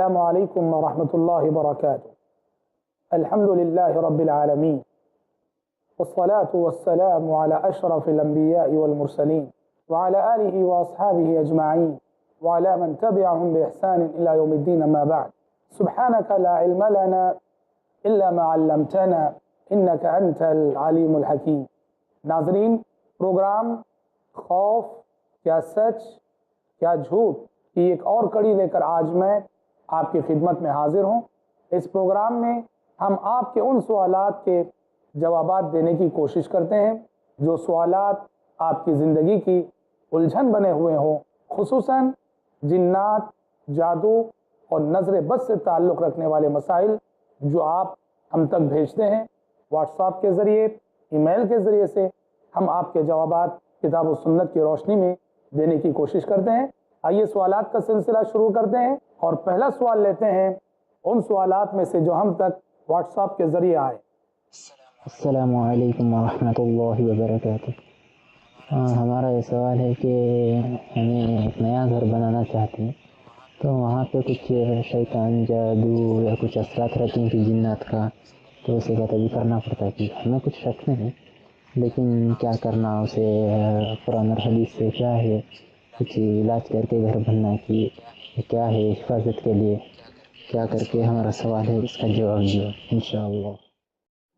अस्सलामु अलैकुम व रहमतुल्लाहि व बरकातुहू। अल्हम्दुलिल्लाहि रब्बिल आलमीन वस्सलातु वस्सलामु अला अशरफिल अंबिया'i वल मुरसलीन व अला आलिहि व अस्हाबिहि अजमाईन व अला मन तबिअहुम बि इहसान इला यौमिद्दीन, अम्मा बअद। सुब्हानका ला इल्म लना इल्ला मा अल्लमतना इन्नका अंतल अलीमुल हकीम। नाज़रीन, प्रोग्राम खौफ क्या सच क्या झूठ की एक और कड़ी लेकर आज मैं आपकी खिदमत में हाजिर हूँ। इस प्रोग्राम में हम आपके उन सवालात के जवाबात देने की कोशिश करते हैं जो सवालात आपकी ज़िंदगी की उलझन बने हुए हों, खुसूसन जिन्नात, जादू और नज़र बद से ताल्लुक़ रखने वाले मसाइल जो आप हम तक भेजते हैं व्हाट्सएप के ज़रिए, ईमेल के ज़रिए से। हम आपके जवाबात किताब और सुन्नत की रोशनी में देने की कोशिश करते हैं। आइए सवालात का सिलसिला शुरू करते हैं और पहला सवाल लेते हैं उन सवालात में से जो हम तक व्हाट्सएप के ज़रिए आए। अस्सलामु अलैकुम वरहमतुल्लाहि वबरकातुहू। हमारा ये सवाल है कि हमें एक नया घर बनाना चाहते हैं, तो वहाँ पे कुछ शैतान, जादू या कुछ असरात रहती हैं कि जिन्नात का, तो उसे कतई करना पड़ता है कि हमें कुछ शक नहीं, लेकिन क्या करना उसे कुरान और हदीस से क्या है, कुछ इलाज करके घर बनना कि क्या है हिफाजत के लिए, क्या करके हमारा सवाल है, इसका जवाब दियो इंशाअल्लाह।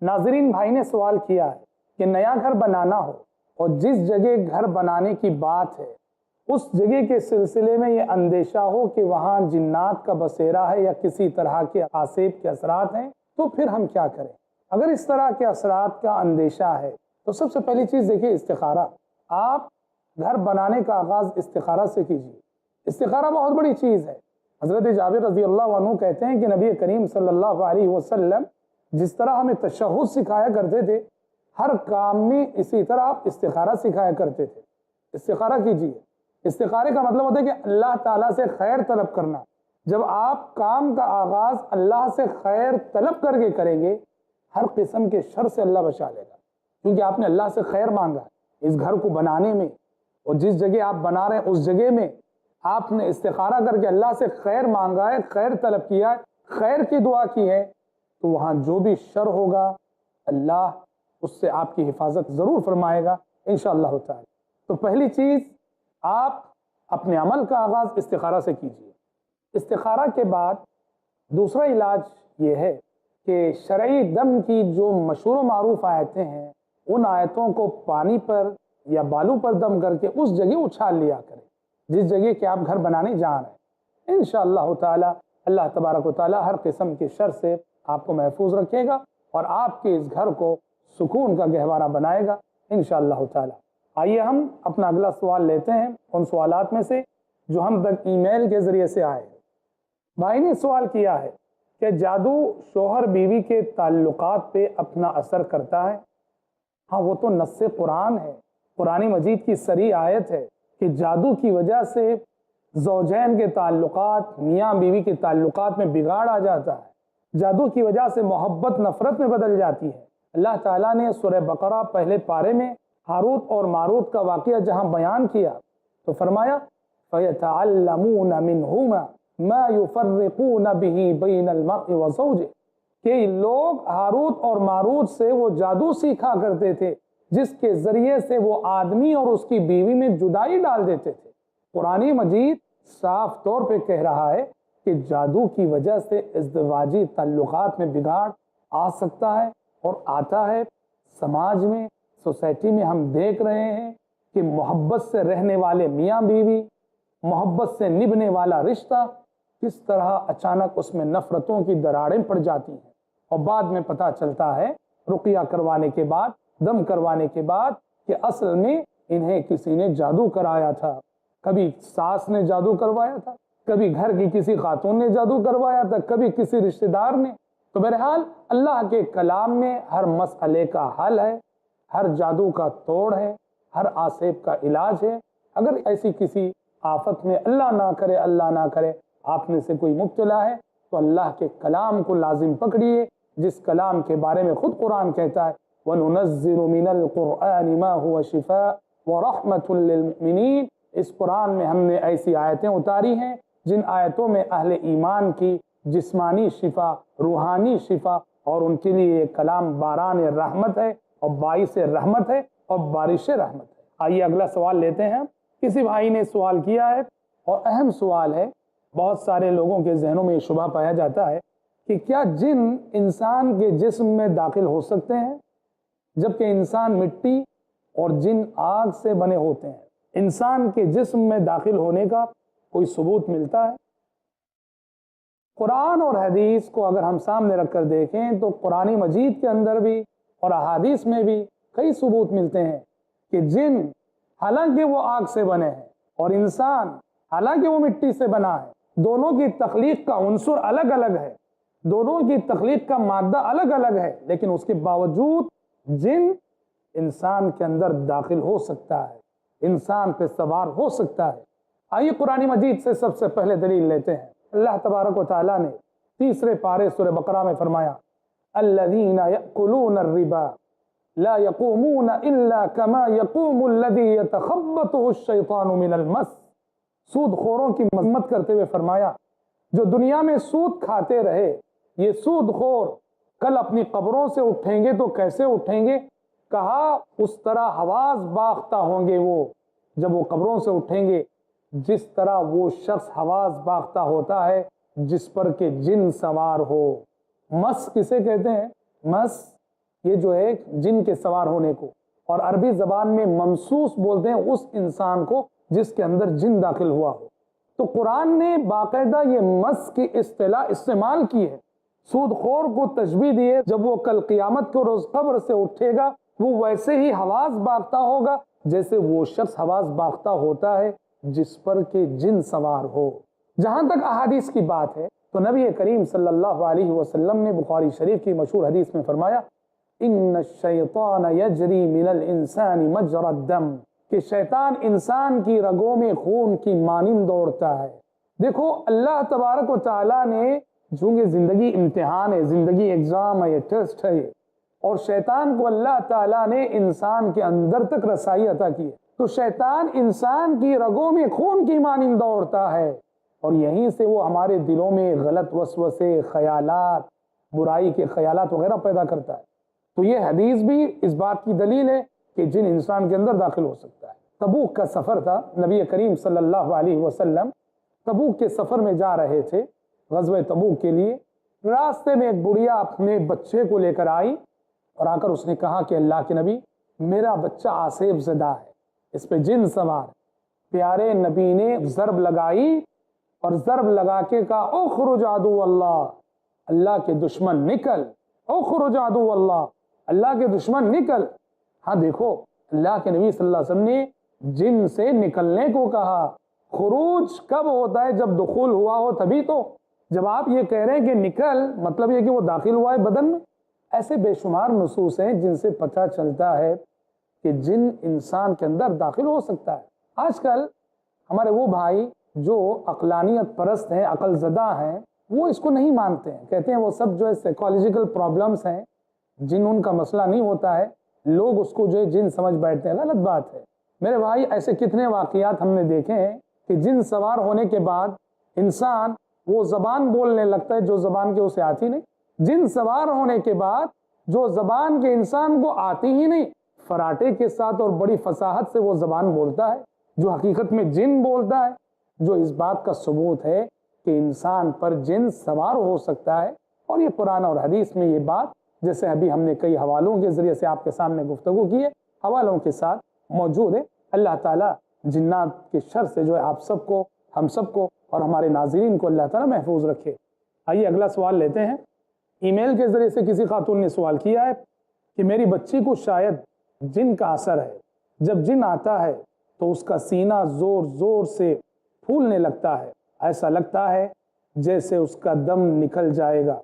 नाज़रीन, भाई ने सवाल किया है कि नया घर बनाना हो और जिस जगह घर बनाने की बात है उस जगह के सिलसिले में ये अंदेशा हो कि वहाँ जिन्नात का बसेरा है या किसी तरह के आसेब के असरात हैं, तो फिर हम क्या करें। अगर इस तरह के असरात का अंदेशा है तो सबसे पहली चीज़ देखिए इस्तिखारा। आप घर बनाने का आगाज़ इस्तिखारा से कीजिए। इस्तिखारा बहुत बड़ी चीज़ है। हज़रत जाबिर रज़ी अल्लाह अन्हु कहते हैं कि नबी करीम सल्लल्लाहु अलैहि वसल्लम जिस तरह हमें तशहुद सिखाया करते थे, हर काम में इसी तरह आप इस्तिखारा सिखाया करते थे। इस्तिखारा कीजिए। इस्तिखारे का मतलब होता है कि अल्लाह ताला से खैर तलब करना। जब आप काम का आगाज़ अल्लाह से खैर तलब करके करेंगे, हर किस्म के शर से अल्लाह बचा लेगा, क्योंकि आपने अल्लाह से खैर मांगा इस घर को बनाने में। और जिस जगह आप बना रहे हैं उस जगह में आपने इस्तिखारा करके अल्लाह से खैर मांगा है, खैर तलब किया है, खैर की दुआ की है, तो वहाँ जो भी शर होगा अल्लाह उससे आपकी हिफाजत ज़रूर फरमाएगा इंशाअल्लाह ताला। तो पहली चीज़, आप अपने अमल का आगाज़ इस्तिखारा से कीजिए। इस्तिखारा के बाद दूसरा इलाज ये है कि शरई दम की जो मशहूर मारूफ आयतें हैं, उन आयतों को पानी पर या बालू पर दम करके उस जगह उछाल लिया करें जिस जगह के आप घर बनाने जा रहे हैं। इंशाअल्लाह ताला अल्लाह तबारक व तआला हर किस्म के शर से आपको महफूज रखेगा और आपके इस घर को सुकून का गहवारा बनाएगा इंशाअल्लाह ताला। आइए हम अपना अगला सवाल लेते हैं उन सवालात में से जो हम तक ईमेल के ज़रिए से आए। भाई ने सवाल किया है कि जादू शोहर बीवी के ताल्लुकात पे अपना असर करता है। हाँ, वो तो नस्से कुरान है, कुरानी मजीद की सरी आयत है कि जादू की वजह से ज़ौजैन के ताल्लुकात, मियाँ बीवी के ताल्लुकात में बिगाड़ आ जाता है। जादू की वजह से मोहब्बत नफ़रत में बदल जाती है। अल्लाह ताला ने सूरह बकरा पहले पारे में हारूत और मारूत का वाक़या जहाँ बयान किया तो फरमाया फ़यतअल्लमून मिन्हुमा मा युफ़र्रिक़ून बिही बैनल मर्इ व ज़ौजिही, कि लोग हारूत और मारूत से वो जादू सीखा करते थे जिसके ज़रिए से वो आदमी और उसकी बीवी में जुदाई डाल देते थे। कुरानी मजीद साफ तौर पे कह रहा है कि जादू की वजह से इज़्दिवाजी ताल्लुकात में बिगाड़ आ सकता है और आता है। समाज में, सोसाइटी में हम देख रहे हैं कि मोहब्बत से रहने वाले मियाँ बीवी, मोहब्बत से निभने वाला रिश्ता, किस तरह अचानक उसमें नफ़रतों की दरारें पड़ जाती हैं और बाद में पता चलता है रुक़िया करवाने के बाद, दम करवाने के बाद, कि असल में इन्हें किसी ने जादू कराया था। कभी सास ने जादू करवाया था, कभी घर की किसी खातून ने जादू करवाया था, कभी किसी रिश्तेदार ने। तो बहरहाल अल्लाह के कलाम में हर मसले का हल है, हर जादू का तोड़ है, हर आसेब का इलाज है। अगर ऐसी किसी आफत में अल्लाह ना करे, अल्लाह ना करे, आप में से कोई मुब्तला है तो अल्लाह के कलाम को लाजिम पकड़िए, जिस कलाम के बारे में खुद कुरान कहता है वनुनज़्ज़िलु मिनल क़ुरआनि मा हुवा शिफ़ा व रहमतुल लिल मुमिनीन। इस कुरान में हमने ऐसी आयतें उतारी हैं जिन आयतों में अहले ईमान की जिस्मानी शिफा, रूहानी शिफा और उनके लिए ये कलाम बारान रहमत है और बाइस रहमत है और बारिश रहमत है। आइए अगला सवाल लेते हैं। किसी भाई ने सवाल किया है और अहम सवाल है, बहुत सारे लोगों के जहनों में शुबा पाया जाता है कि क्या जिन इंसान के जिस्म में दाखिल हो सकते हैं, जबकि इंसान मिट्टी और जिन आग से बने होते हैं। इंसान के जिस्म में दाखिल होने का कोई सबूत मिलता है? कुरान और हदीस को अगर हम सामने रखकर देखें तो कुरान मजीद के अंदर भी और अहादीस में भी कई सबूत मिलते हैं कि जिन हालांकि वो आग से बने हैं और इंसान हालांकि वो मिट्टी से बना है, दोनों की तख्लीक का उन्सुर अलग अलग है, दोनों की तख्लीक का मादा अलग अलग है, लेकिन उसके बावजूद जिन इंसान के अंदर दाखिल हो सकता है, इंसान पे सवार हो सकता है। आइए कुरान मजीद से सबसे पहले दलील लेते हैं। अल्लाह तबारक व तआला ने तीसरे पारे सूरह बकरा में फरमाया, अल्लज़ीना यअकुलून अर्रिबा ला यक़ूमून इल्ला कमा यक़ूमु अल्लज़ी यतख़ब्बतुहु अश-शैतानु मिनल मस। सूदखोरों की मज़म्मत करते हुए फरमाया, जो दुनिया में सूद खाते रहे, ये सूदखोर कल अपनी कब्रों से उठेंगे तो कैसे उठेंगे? कहा उस तरह हवास बाख्ता होंगे वो जब वो कब्रों से उठेंगे, जिस तरह वो शख्स हवास बाख्ता होता है जिस पर के जिन सवार हो। मस किसे कहते हैं? मस ये जो है जिन के सवार होने को, और अरबी जबान में ममसूस बोलते हैं उस इंसान को जिसके अंदर जिन दाखिल हुआ हो। तो कुरान ने बाकायदा ये मस की इस्तिलाह इस्तेमाल की है, सूदखोर को तशबीह दी है। जब वो कल क़ियामत के रोज कब्र से उठेगा वो वैसे ही हवास बाख्ता होगा जैसे वो शख्स हवास बाख्ता होता है जिस पर के जिन सवार हो। जहां तक अहादीस की बात है तो नबी करीम सल्लल्लाहु अलैहि वसल्लम ने बुखारी शरीफ की मशहूर हदीस में फरमाया, इन्न शैतान यजरी मिनल इंसानी मजरा दम, कि शैतान इंसान की रगों में खून की मानिंद दौड़ता है। देखो अल्लाह तबारक व तआला ने, चूंकि जिंदगी इम्तिहान है, जिंदगी एग्जाम है, टेस्ट है, और शैतान को अल्लाह ताला ने इंसान के अंदर तक रसाई अता की है, तो शैतान इंसान की रगों में खून की मानिंद दौड़ता है और यहीं से वो हमारे दिलों में गलत वसवसे, ख्यालात, बुराई के ख्यालात वगैरह पैदा करता है। तो ये हदीस भी इस बात की दलील है कि जिन इंसान के अंदर दाखिल हो सकता है। तबूक का सफर था, नबी करीम सल्लल्लाहु अलैहि वसल्लम तबूक के सफर में जा रहे थे, गज़वे तबूक के लिए। रास्ते में एक बुढ़िया अपने बच्चे को लेकर आई और आकर उसने कहा कि अल्लाह के नबी, मेरा बच्चा आसेब ज़दा है, इस पे जिन सवार। प्यारे नबी ने ज़रब लगाई और ज़रब लगा के कहा, उखरुज अदू अल्लाह, अल्लाह के दुश्मन निकल, उखरुज अदू अल्लाह, अल्लाह के दुश्मन निकल। हाँ देखो, अल्लाह के नबी सल्लल्लाहु अलैहि वसल्लम ने जिन से निकलने को कहा। खुरूज कब होता है? जब दुखूल हुआ हो तभी तो। जब आप ये कह रहे हैं कि निकल, मतलब ये कि वो दाखिल हुआ है बदन में। ऐसे बेशुमार नुसूस हैं जिनसे पता चलता है कि जिन इंसान के अंदर दाखिल हो सकता है। आजकल हमारे वो भाई जो अक्लानियत परस्त हैं, अकलज़दा हैं, वो इसको नहीं मानते हैं, कहते हैं वो सब जो है साइकोलॉजिकल प्रॉब्लम्स हैं, जिन उनका मसला नहीं होता है, लोग उसको जो है जिन समझ बैठते हैं। गलत बात है मेरे भाई। ऐसे कितने वाक़ियात हमने देखे हैं कि जिन सवार होने के बाद इंसान वो ज़बान बोलने लगता है जो ज़बान के उसे आती नहीं। जिन सवार होने के बाद जो ज़बान के इंसान को आती ही नहीं, फराटे के साथ और बड़ी फसाहत से वो ज़बान बोलता है जो हकीकत में जिन बोलता है, जो इस बात का सबूत है कि इंसान पर जिन सवार हो सकता है। और ये कुरान और हदीस में ये बात, जैसे अभी हमने कई हवालों के ज़रिए से आपके सामने गुफ्तगू की है, हवालों के साथ मौजूद है। अल्लाह ताला जिन्नात के शर से जो है आप सबको, हम सबको और हमारे नाज़रीन को अल्लाह ताला महफूज रखे। आइए अगला सवाल लेते हैं। ईमेल के ज़रिए से किसी खातून ने सवाल किया है कि मेरी बच्ची को शायद जिन का असर है, जब जिन आता है तो उसका सीना ज़ोर ज़ोर से फूलने लगता है, ऐसा लगता है जैसे उसका दम निकल जाएगा।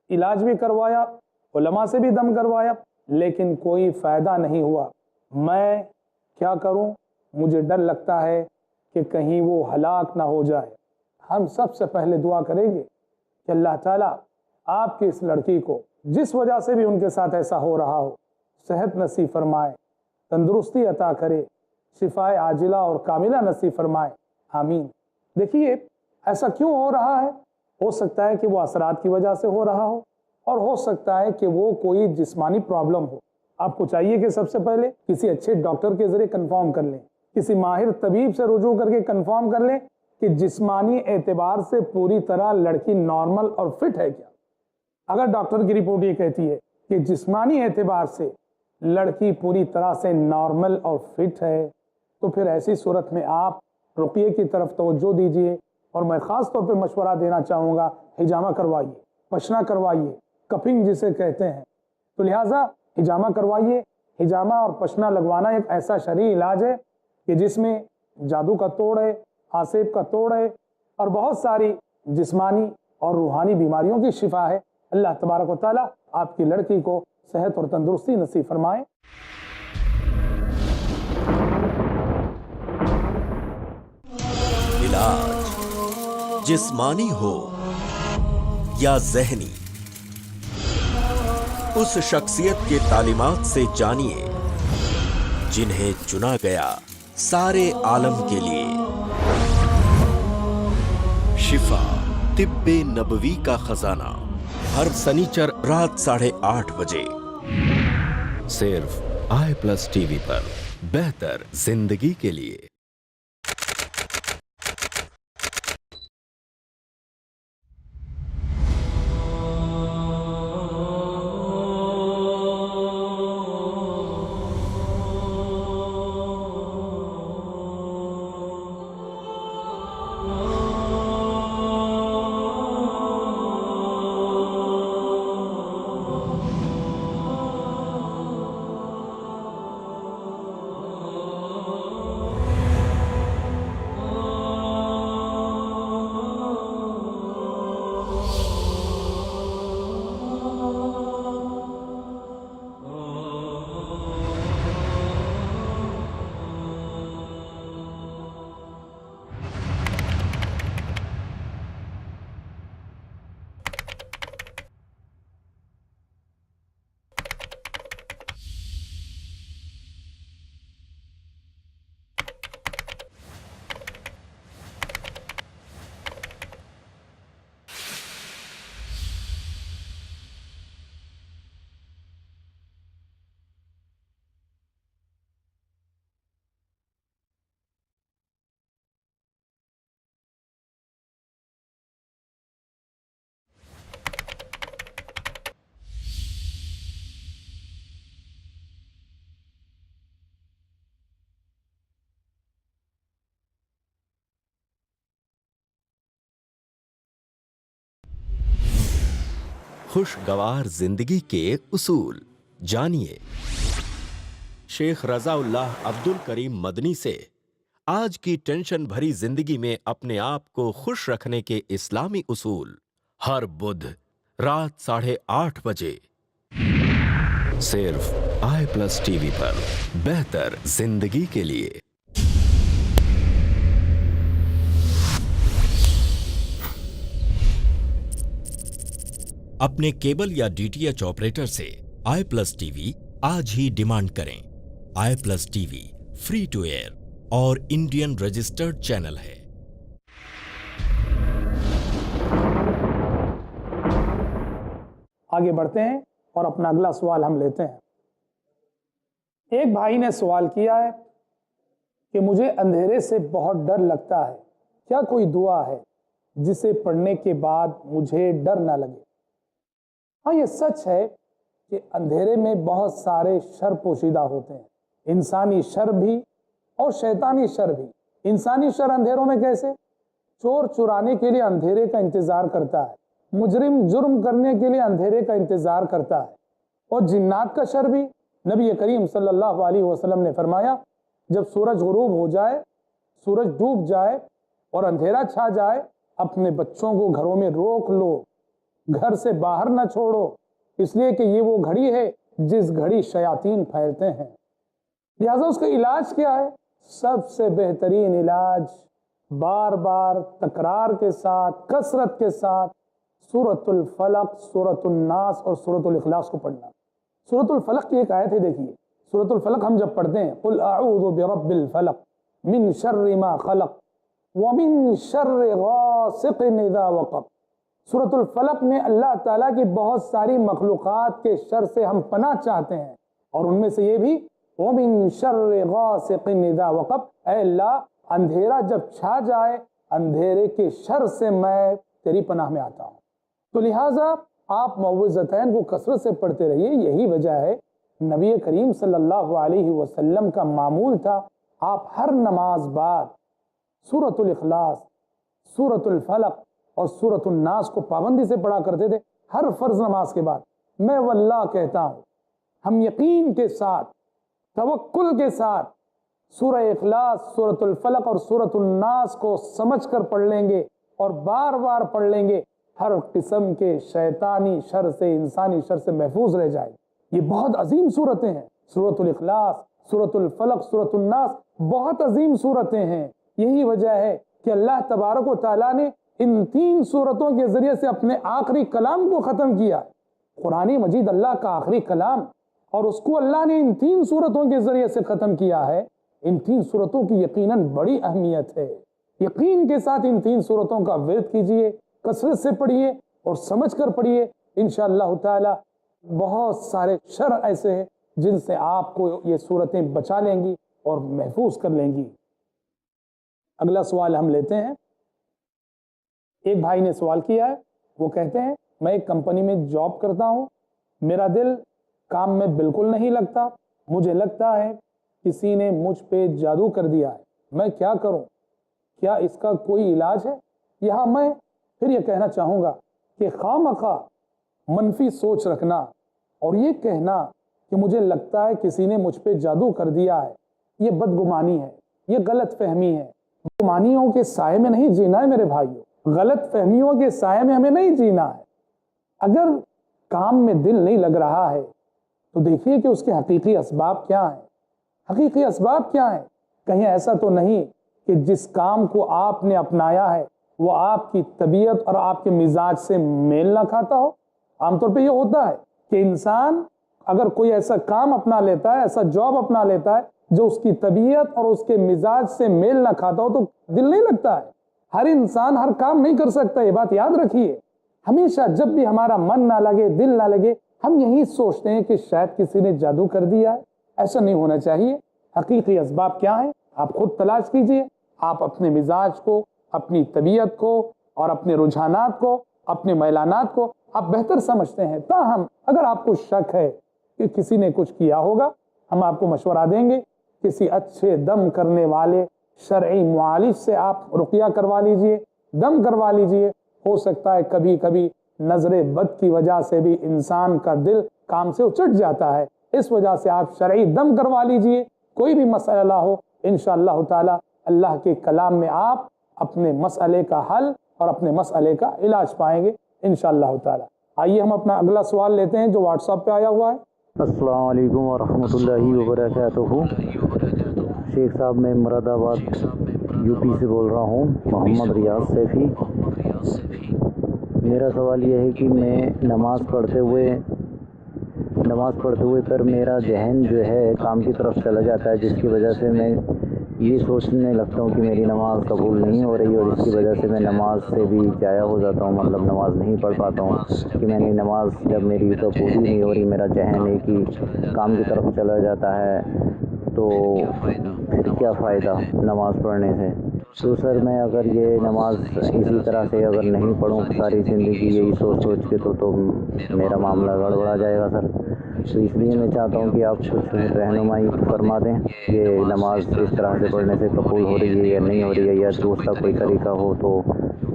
इलाज भी करवाया, उलमा से भी दम करवाया, लेकिन कोई फ़ायदा नहीं हुआ। मैं क्या करूं? मुझे डर लगता है कि कहीं वो हलाक ना हो जाए। हम सबसे पहले दुआ करेंगे कि अल्लाह ताला आपकी इस लड़की को, जिस वजह से भी उनके साथ ऐसा हो रहा हो, सेहत नसीब फरमाए, तंदुरुस्ती अता करे, शिफाए आजिला और कामिला नसीब फरमाए, आमीन। देखिए, ऐसा क्यों हो रहा है? हो सकता है कि वो असरात की वजह से हो रहा हो, और हो सकता है कि वो कोई जिस्मानी प्रॉब्लम हो। आपको चाहिए कि सबसे पहले किसी अच्छे डॉक्टर के जरिए कंफर्म कर लें, किसी माहिर तबीब से रुजू करके कंफर्म कर लें कि जिस्मानी एतबार से पूरी तरह लड़की नॉर्मल और फिट है क्या। अगर डॉक्टर की रिपोर्ट ये कहती है कि जिस्मानी एतबार से लड़की पूरी तरह से नॉर्मल और फिट है, तो फिर ऐसी सूरत में आप रुक़ये की तरफ तवज्जो दीजिए। और मैं ख़ास तौर पे मशवरा देना चाहूँगा, हिजामा करवाइए, पशना करवाइए, कपिंग जिसे कहते हैं। तो लिहाजा हिजामा करवाइए। हिजामा और पशना लगवाना एक ऐसा शरई इलाज है कि जिसमें जादू का तोड़ है, आसेब का तोड़ है, और बहुत सारी जिस्मानी और रूहानी बीमारियों की शिफा है। अल्लाह तबारक व तआला आपकी लड़की को सेहत और तंदुरुस्ती नसीब फरमाए। इलाज जिस्मानी हो या ज़हनी, उस शख्सियत के तालीमात से जानिए जिन्हें चुना गया सारे आलम के लिए। शिफा तिब्बे नबवी का खजाना, हर सनीचर रात 8:30 बजे सिर्फ i+ टीवी पर, बेहतर जिंदगी के लिए। खुशगवार जिंदगी के उसूल जानिए शेख उल्लाह अब्दुल करीम मदनी से। आज की टेंशन भरी जिंदगी में अपने आप को खुश रखने के इस्लामी उसूल, हर बुध रात 8:30 बजे सिर्फ i+ टीवी पर, बेहतर जिंदगी के लिए। अपने केबल या डीटीएच ऑपरेटर से i+ टीवी आज ही डिमांड करें। i+ TV free to air और इंडियन रजिस्टर्ड चैनल है। आगे बढ़ते हैं और अपना अगला सवाल हम लेते हैं। एक भाई ने सवाल किया है कि मुझे अंधेरे से बहुत डर लगता है, क्या कोई दुआ है जिसे पढ़ने के बाद मुझे डर ना लगे? हाँ, ये सच है कि अंधेरे में बहुत सारे शर पोशीदा होते हैं, इंसानी शर भी और शैतानी शर भी। इंसानी शर अंधेरों में कैसे? चोर चुराने के लिए अंधेरे का इंतजार करता है, मुजरिम जुर्म करने के लिए अंधेरे का इंतजार करता है। और जिन्नात का शर भी, नबी करीम सल्लल्लाहु अलैहि वसल्लम ने फरमाया, जब सूरज गुरूब हो जाए, सूरज डूब जाए और अंधेरा छा जाए, अपने बच्चों को घरों में रोक लो, घर से बाहर न छोड़ो, इसलिए कि ये वो घड़ी है जिस घड़ी शयातीन फैलते हैं। लिहाजा उसका इलाज क्या है? सबसे बेहतरीन इलाज बार बार तकरार के साथ, कसरत के साथ सूरतुल फलक, सूरतुल नास और सूरतुल इखलास को पढ़ना। सूरतुल फलक की एक आयत है, देखिए सूरतुल फलक हम जब पढ़ते हैं, कुल अऊज़ु बिरब्बिल फलक मिन शर्रि मा खलक व मिन शर्रि गासिक़िन इज़ा वक़ब। सूरतुल फलक में अल्लाह ताला की बहुत सारी मखलूक़ात के शर से हम पनाह चाहते हैं, और उनमें से ये भी व मिन शर्रि गासिक़िन इज़ा वक़ब, ऐ अल्लाह अंधेरा जब छा जाए, अंधेरे के शर से मैं तेरी पनाह में आता हूँ। तो लिहाजा आप मुअव्विज़तैन को कसरत से पढ़ते रहिए। यही वजह है नबी करीम सल्लल्लाहु अलैहि वसल्लम का मामूल था, आप हर नमाज बाद सूरतुल इखलास, सूरतुल फलक और सूरतुल नास को पाबंदी से पढ़ा करते थे हर फर्ज नमाज के बाद। मैं वल्लाह कहता हूँ, हम यकीन के साथ, तवक्कुल के साथ सूरह इखलास, सूरतुल फलक और सूरतुल नास को समझ कर पढ़ लेंगे और बार बार पढ़ लेंगे, हर किस्म के शैतानी शर से, इंसानी शर से महफूज रह जाएगी। ये बहुत अजीम सूरतें हैं, सूरतुल इखलास, सूरतुल फलक, सूरतुल नास बहुत अजीम सूरतें हैं। यही वजह है कि अल्लाह तबारक व तआला ने इन 3 सूरतों के जरिए से अपने आखिरी कलाम को ख़त्म किया। कुरान मजीद अल्लाह का आखिरी कलाम, और उसको अल्लाह ने इन 3 सूरतों के जरिए से ख़त्म किया है। इन 3 सूरतों की यकीनन बड़ी अहमियत है। यकीन के साथ इन 3 सूरतों का विर्द कीजिए, कसरत से पढ़िए और समझ कर पढ़िए। इंशाअल्लाह ताला बहुत सारे शर ऐसे हैं जिनसे आपको ये सूरतें बचा लेंगी और महफूज कर लेंगी। अगला सवाल हम लेते हैं। एक भाई ने सवाल किया है, वो कहते हैं मैं एक कंपनी में जॉब करता हूँ, मेरा दिल काम में बिल्कुल नहीं लगता, मुझे लगता है किसी ने मुझ पे जादू कर दिया है, मैं क्या करूँ, क्या इसका कोई इलाज है? यहाँ मैं फिर ये कहना चाहूँगा कि खामखा मनफी सोच रखना और ये कहना कि मुझे लगता है किसी ने मुझ पे जादू कर दिया है, ये बदगुमानी है, ये गलत फहमी है। गुमानियों के साए में नहीं जीना है मेरे भाइयों, गलत फहमियों के साए में हमें नहीं जीना है। अगर काम में दिल नहीं लग रहा है तो देखिए कि उसके हकीकी असबाब क्या हैं। हकीकी असबाब क्या हैं? कहीं ऐसा तो नहीं कि जिस काम को आपने अपनाया है वो आपकी तबीयत और आपके मिजाज से मेल ना खाता हो। आमतौर पे ये होता है कि इंसान अगर कोई ऐसा काम अपना लेता है, ऐसा जॉब अपना लेता है जो उसकी तबीयत और उसके मिजाज से मेल ना खाता हो तो दिल नहीं लगता है। हर इंसान हर काम नहीं कर सकता, ये बात याद रखिए। हमेशा जब भी हमारा मन ना लगे, दिल ना लगे, हम यही सोचते हैं कि शायद किसी ने जादू कर दिया है। ऐसा नहीं होना चाहिए। हकीकी असबाब क्या है आप खुद तलाश कीजिए। आप अपने मिजाज को, अपनी तबीयत को और अपने रुझानात को, अपने मैलानात को आप बेहतर समझते हैं। ताहम अगर आपको शक है कि किसी ने कुछ किया होगा, हम आपको मशवरा देंगे किसी अच्छे दम करने वाले शरई मुआलिज से आप रुकिया करवा लीजिए, दम करवा लीजिए। हो सकता है कभी कभी नजरे बद की वजह से भी इंसान का दिल काम से उचट जाता है, इस वजह से आप शरई दम करवा लीजिए। कोई भी मसला हो इंशाअल्लाह ताला अल्लाह के कलाम में आप अपने मसले का हल और अपने मसले का इलाज पाएंगे इंशाअल्लाह ताला। आइए हम अपना अगला सवाल लेते हैं जो व्हाट्सएप पे आया हुआ है। अस्सलाम वालेकुम व रहमतुल्लाहि व बरकातुहू। शेख साहब मैं मुरादाबाद यूपी से बोल रहा हूँ, मोहम्मद रियाज सैफ़ी। मेरा सवाल यह है कि मैं नमाज़ पढ़ते हुए पर मेरा जहन जो है काम की तरफ चला जाता है, जिसकी वजह से मैं ये सोचने लगता हूँ कि मेरी नमाज़ कबूल नहीं हो रही, और इसकी वजह से मैं नमाज से भी जाया हो जाता हूँ, मतलब नमाज नहीं पढ़ पाता हूँ कि मैंने नमाज जब मेरी तो पूरी नहीं हो रही, मेरा जहन एक ही काम की तरफ चला जाता है, तो फिर क्या फ़ायदा नमाज़ पढ़ने से? तो सर मैं अगर ये नमाज इसी तरह से अगर नहीं पढ़ूँ सारी ज़िंदगी यही सोच के तो मेरा मामला गड़बड़ा जाएगा सर। तो इसलिए मैं चाहता हूँ कि आप कुछ रहनुमाई फरमा दें, ये नमाज इस तरह से पढ़ने से कबूल हो रही है या नहीं हो रही है, या दूसरा कोई तरीका हो तो।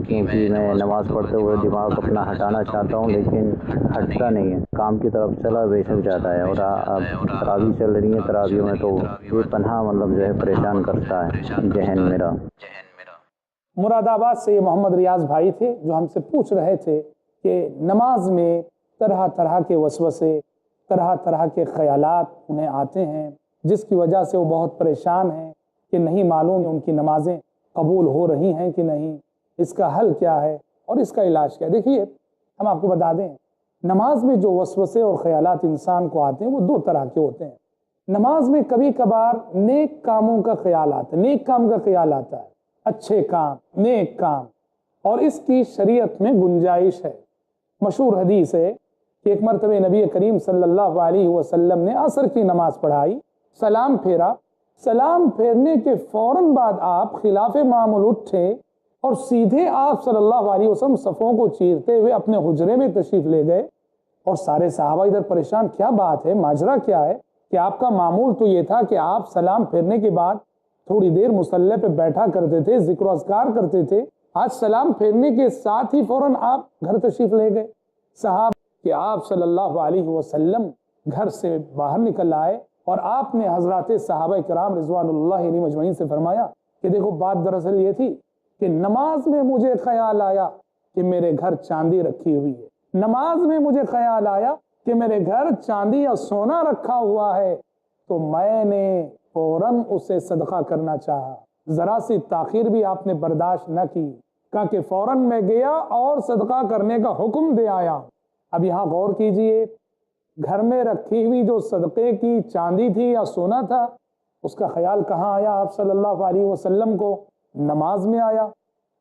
क्योंकि मैं नमाज़ पढ़ते हुए दिमाग अपना हटाना चाहता हूँ लेकिन हटता नहीं है, काम की तरफ चला बेशक जाता है। और अब तरावी चल रही है, तरावियों में तो ये पन्हा मतलब जो है परेशान करता है जहन मेरा। मुरादाबाद से ये मोहम्मद रियाज भाई थे जो हमसे पूछ रहे थे कि नमाज में तरह तरह के वसवसे, तरह तरह के ख्यालात उन्हें आते हैं, जिसकी वजह से वो बहुत परेशान हैं कि नहीं मालूम उनकी नमाजें कबूल हो रही हैं कि नहीं, इसका हल क्या है और इसका इलाज क्या है। देखिए हम आपको बता दें, नमाज में जो वसवसे और ख्यालात इंसान को आते हैं वो 2 तरह के होते हैं। नमाज में कभी कभार नेक कामों का ख्याल आता है, नेक काम का ख्याल आता है, अच्छे काम, नेक काम, और इसकी शरीयत में गुंजाइश है। मशहूर हदीस है कि एक मरतबे नबी करीम सल्लल्लाहु अलैहि वसल्लम ने असर की नमाज पढ़ाई, सलाम फेरा, सलाम फेरने के फौरन बाद आप खिलाफे मामूल उठे और सीधे आप सल्लल्लाहु अलैहि वसल्लम सफ़ों को चीरते हुए अपने हुजरे में तशरीफ ले गए। और सारे सहाबा इधर परेशान, क्या बात है, माजरा क्या है कि आपका मामूल तो ये था कि आप सलाम फेरने के बाद थोड़ी देर मुसल्ले पे बैठा करते थे, जिक्र अज़कार करते थे, आज सलाम फेरने के साथ ही फौरन आप घर तशरीफ ले गए। साहब कि आप सल्लल्लाहु अलैहि वसल्लम घर से बाहर निकल आए और आपने हजरात सहाबा किराम रिज़वानुल्लाहि अलैहिम अजमईन से फरमाया कि देखो बात दरअसल ये थी कि नमाज में मुझे ख्याल आया कि मेरे घर चांदी रखी हुई है, नमाज में मुझे ख्याल आया कि मेरे घर चांदी या सोना रखा हुआ है, तो मैंने फौरन उसे सदका करना चाहा। जरा सी ताखीर भी आपने बर्दाश्त न की, कहा कि फौरन मैं गया और सदका करने का हुक्म दे आया। अब यहाँ गौर कीजिए, घर में रखी हुई जो सदक़े की चांदी थी या सोना था, उसका ख्याल कहाँ आया आप सल्लल्लाहु अलैहि वसल्लम को? नमाज में आया।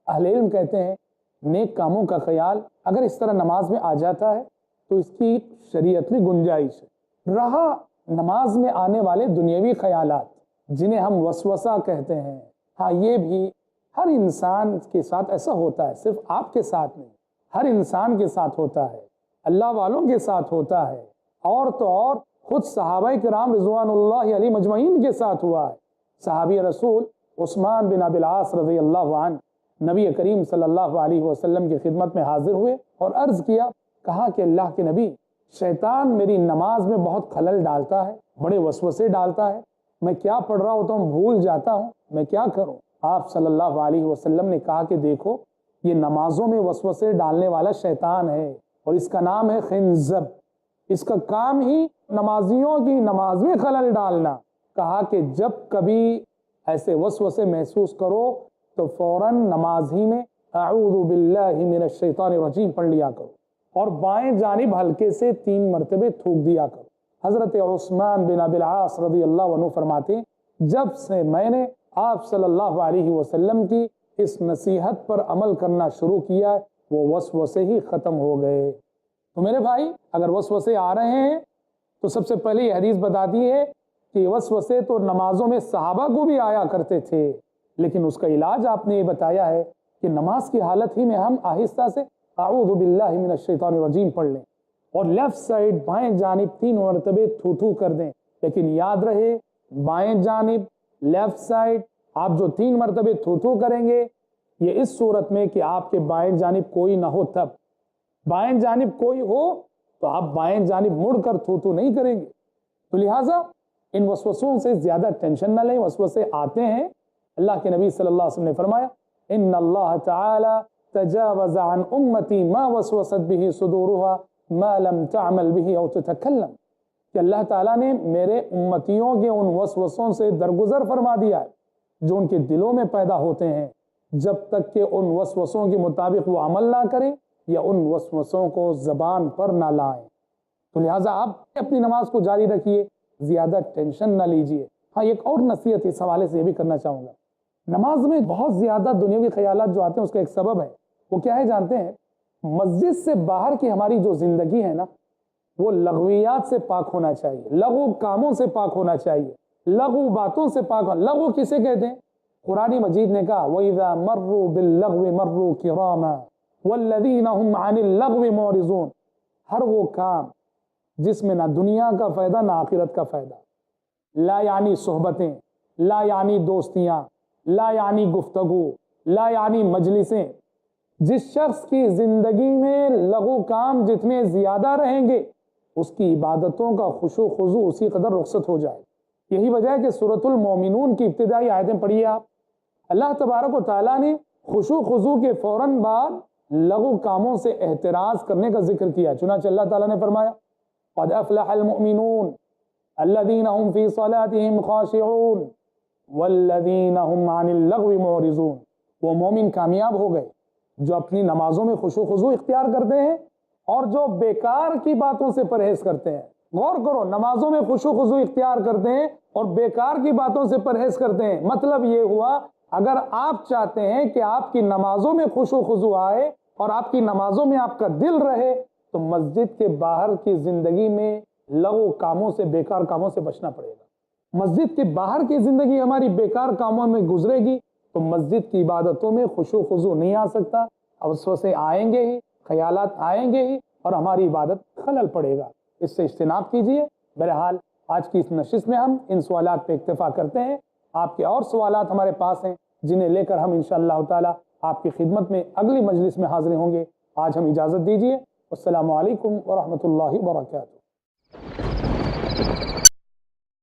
अहले इल्म कहते हैं नेक कामों का ख्याल अगर इस तरह नमाज में आ जाता है तो इसकी शरीयत में गुंजाइश है। रहा नमाज में आने वाले दुनियावी ख्यालात जिन्हें हम वसवसा कहते हैं, हाँ ये भी हर इंसान के साथ ऐसा होता है, सिर्फ आपके साथ नहीं, हर इंसान के साथ होता है, अल्लाह वालों के साथ होता है, और तो और खुद सहाबाए किराम रिज़वानुल्लाहि अलैहिम अजमईन के साथ हुआ है। सहाबी रसूल उस्मान बिन अबिल आस रज़ियल्लाहु अन्हु नबी करीम सल्लल्लाहु अलैहि वसल्लम की खिदमत में हाजिर हुए और अर्ज़ किया, कहा कि अल्लाह के नबी, शैतान मेरी नमाज में बहुत खलल डालता है, बड़े वसवसे डालता है, मैं क्या पढ़ रहा होता हूँ भूल जाता हूँ, मैं क्या करूँ? आप सल्लल्लाहु अलैहि वसल्लम ने कहा कि देखो ये नमाजों में वसवसे डालने वाला शैतान है और इसका नाम है खिंज़ब, इसका काम ही नमाजियों की नमाज में खलल डालना। कहा कि जब कभी ऐसे वसवसे महसूस करो तो फौरन नमाज ही में अऊज़ु बिल्लाहि मिनश शैतानिर रजीम पढ़ लिया करो और बाएं जानिब हल्के से 3 मरतबे थूक दिया करो। हजरत उस्मान बिन अबिल आस रज़ियल्लाहु अन्हु फरमाते, जब से मैंने आप सल्लल्लाहु अलैहि वसल्लम की इस नसीहत पर अमल करना शुरू किया, वो वसवसे ही ख़त्म हो गए। तो मेरे भाई, अगर वसवसे आ रहे हैं तो सबसे पहले ये हदीस बताती है कि वसवसे तो नमाजों में सहाबा को भी आया करते थे, लेकिन उसका इलाज आपने ये बताया है कि नमाज की हालत ही में हम आहिस्ता से अऊज़ु बिल्लाहि मिनश शैतानिर रजीम पढ़ लें और लेफ्ट साइड बाएं जानिब 3 मरतबे थू कर दें। लेकिन याद रहे, बाएं जानिब लेफ्ट साइड आप जो 3 मरतबे थू करेंगे, ये इस सूरत में कि आपके बाएं जानिब कोई ना हो, तब बाएं जानिब कोई हो तो आप बाएं जानिब मुड़कर थू नहीं करेंगे। तो लिहाजा इन वसवसों से ज्यादा टेंशन न लें, वसवसे आते हैं। अल्लाह के नबी सल्लल्लाहु अलैहि वसल्लम ने फरमाया, इन्नल्लाह तआला तजावज़ अन उम्मती मा वसवसत बिही सुदूरुहा मा लम तअमल बिही औ ततकल्लम, कि अल्लाह ताला ने मेरे उम्मतियों के उन वसवसों से दरगुजर फरमा दिया है जो उनके दिलों में पैदा होते हैं, जब तक कि उन वसवसों के मुताबिक वो अमल ना करें या उन वसवसों को ज़बान पर ना लाएं। तो लिहाजा आप अपनी नमाज को जारी रखिए, ज़्यादा टेंशन ना लीजिए। हाँ, एक और नसीहत इस हवाले से ये भी करना चाहूँगा, नमाज में बहुत ज़्यादा दुनियावी ख्यालात जो आते हैं उसका एक सबब है, वो क्या है जानते हैं? मस्जिद से बाहर की हमारी जो ज़िंदगी है ना, वो लग़वियात से पाक होना चाहिए, लघु कामों से पाक होना चाहिए, लघु बातों से पाक। लघु किसे कहते हैं? कुरानी मजीद ने कहा, वइज़ा मर्रू बिल्लग़्वि मर्रू किरामा वल्लज़ीना हुम अनिल लग़्वि मुअरिज़ून, हर वो काम जिसमें ना दुनिया का फ़ायदा ना आखिरत का फ़ायदा, ला यानी सोहबतें, ला यानी दोस्तियाँ, ला यानी गुफ्तगू, ला यानी मजलिसें, जिस शख्स की ज़िंदगी में लघु काम जितने ज़्यादा रहेंगे उसकी इबादतों का खुशू खुजू उसी कदर रुखसत हो जाए। यही वजह है कि सूरतुल मोमिनून की इब्तिदाई आयतें पढ़िए आप, अल्लाह तबारक व तआला ने खुशू खुजू के फ़ौरन बाद लघु कामों से एहतिराज करने का जिक्र किया। चुनांचे अल्लाह ताला ने फरमाया, क़द अफ़लहल मुमिनून अल्लज़ीना हुम फ़ी सलातिहिम ख़ाशिऊन वल्लज़ीना हुम अनिल लग़्वि मुअरिज़ून, वो मोमिन कामयाब हो गए जो अपनी नमाजों में खुशू खुजू इख्तियार करते हैं और जो बेकार की बातों से परहेज करते हैं। गौर करो, नमाजों में खुशू खुजू इख्तियार करते हैं और बेकार की बातों से परहेज करते हैं। मतलब ये हुआ अगर आप चाहते हैं कि आपकी नमाजों में खुशू खुजू आए और आपकी नमाजों में आपका दिल रहे, तो मस्जिद के बाहर की जिंदगी में लगो कामों से, बेकार कामों से बचना पड़ेगा। मस्जिद के बाहर की जिंदगी हमारी बेकार कामों में गुजरेगी तो मस्जिद की इबादतों में खुशू खुजू नहीं आ सकता, वसवसे आएंगे ही, ख्यालात आएंगे ही और हमारी इबादत खलल पड़ेगा। इससे इज्तिनाब कीजिए। बहरहाल आज की इस नशिस्त में हम इन सवालात पे इक्तफा करते हैं। आपके और सवालात हमारे पास हैं जिन्हें लेकर हम इंशाअल्लाह ताला आपकी खिदमत में अगली मजलिस में हाजिर होंगे। आज हम इजाज़त दीजिए। अस्सलामु अलैकुम व रहमतुल्लाहि व बरकातहू।